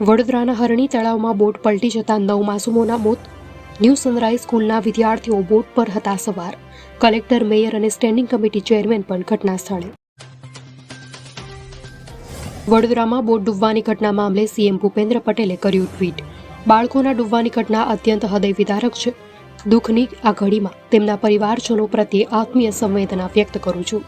વડોદરાના હરણી તળાવમાં બોટ પલટી જતા 9 માસૂમોના મોત. ન્યૂ સનરાઈઝ સ્કૂલના વિદ્યાર્થીઓ બોટ પર હતા સવાર. કલેક્ટર, મેયર અને સ્ટેન્ડિંગ કમિટી ચેરમેન પણ ઘટના સ્થળે. વડોદરામાં બોટ ડૂબવાની ઘટના મામલે સીએમ ભૂપેન્દ્ર પટેલે કર્યું ટ્વીટ. બાળકોના ડૂબવાની ઘટના અત્યંત હૃદયવિદારક છે. દુઃખની આ ઘડીમાં તેમના પરિવારજનો પ્રત્યે આત્મીય સંવેદના વ્યક્ત કરું છું.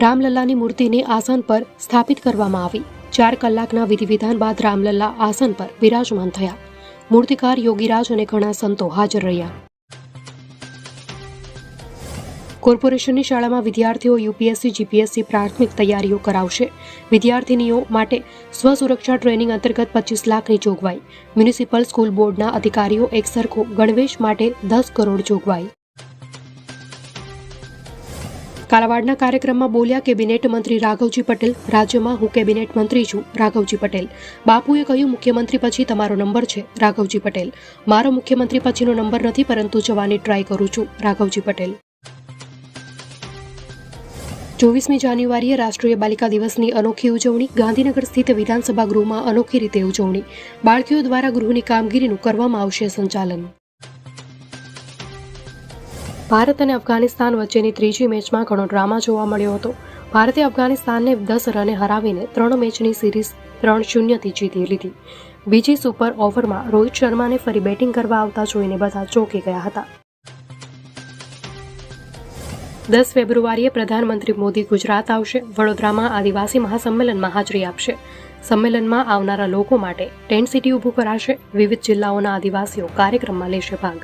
રામલલ્લાની મૂર્તિને આસન પર સ્થાપિત કરવામાં આવી. 4 કલાકના વિધિવિધાન બાદ રામલલ્લા આસન પર બિરાજમાન થયા. મૂર્તિકાર યોગીરાજ અને ઘણા સંતો હાજર રહ્યા. કોર્પોરેશનની શાળામાં વિદ્યાર્થીઓ યુપીએસસી, જીપીએસસી પ્રાથમિક તૈયારીઓ કરાવશે. વિદ્યાર્થીનીઓ માટે સ્વસુરક્ષા ટ્રેનિંગ અંતર્ગત 25 લાખની જોગવાઈ. મ્યુનિસિપલ સ્કૂલ બોર્ડના અધિકારીઓ એક સરખો ગણવેશ માટે 10 કરોડ જોગવાઈ. કાલાવાડના કાર્યક્રમમાં બોલ્યા કેબિનેટ મંત્રી રાઘવજી પટેલ. રાજ્યમાં હું કેબિનેટ મંત્રી છું, રાઘવજી પટેલ. બાપુએ કહ્યું મુખ્યમંત્રી પછી તમારો નંબર છે, રાઘવજી પટેલ. મારો મુખ્યમંત્રી પછીનો નંબર નથી, પરંતુ જવાની ટ્રાય કરું છું, રાઘવજી પટેલ. 24મી જાન્યુઆરીએ રાષ્ટ્રીય બાલિકા દિવસની અનોખી ઉજવણી. ગાંધીનગર સ્થિત વિધાનસભા ગૃહમાં અનોખી રીતે ઉજવણી. બાળકીઓ દ્વારા ગૃહની કામગીરીનું કરવામાં આવશે સંચાલન. ભારત અને અફઘાનિસ્તાન વચ્ચેની ત્રીજી મેચમાં ઘણો ડ્રામા જોવા મળ્યો હતો. ભારતે અફઘાનિસ્તાનને 10 રને હરાવીને 3 મેચની સિરીઝ 3-0થી જીતી લીધી. બીજી સુપર ઓવરમાં રોહિત શર્માને ફરી બેટિંગ કરવા આવતા જોઈને બધા ચોંકી ગયા હતા. 10 ફેબ્રુઆરીએ પ્રધાનમંત્રી મોદી ગુજરાત આવશે. વડોદરામાં આદિવાસી મહાસંમેલનમાં હાજરી આપશે. સંમેલનમાં આવનારા લોકો માટે ટેન્ટ સિટી ઊભું કરાશે. વિવિધ જિલ્લાઓના આદિવાસીઓ કાર્યક્રમમાં લેશે ભાગ.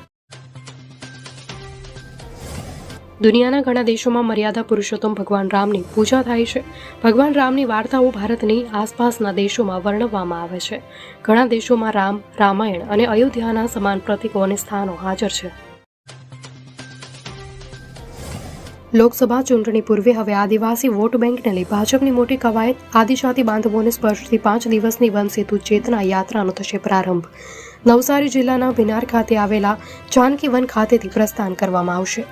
દુનિયાના ઘણા દેશોમાં મર્યાદા પુરુષોત્તમ ભગવાન રામની પૂજા થાય છે. ભગવાન રામની વાર્તાઓ ભારતની આસપાસના દેશોમાં વર્ણવવામાં આવે છે. ઘણા દેશોમાં રામ, રામાયણ અને અયોધ્યાના સમાન પ્રતીકો અને સ્થાનો હાજર છે. લોકસભા ચૂંટણી પૂર્વે હવે આદિવાસી વોટ બેંકને લઈ ભાજપની મોટી કવાયત. આદિજાતિ બાંધવોને સ્પર્શતી 5 દિવસની વન સેતુ ચેતના યાત્રાનો થશે પ્રારંભ. નવસારી જિલ્લાના ભિનાર ખાતે આવેલા જાનકી વન ખાતેથી પ્રસ્થાન કરવામાં આવશે.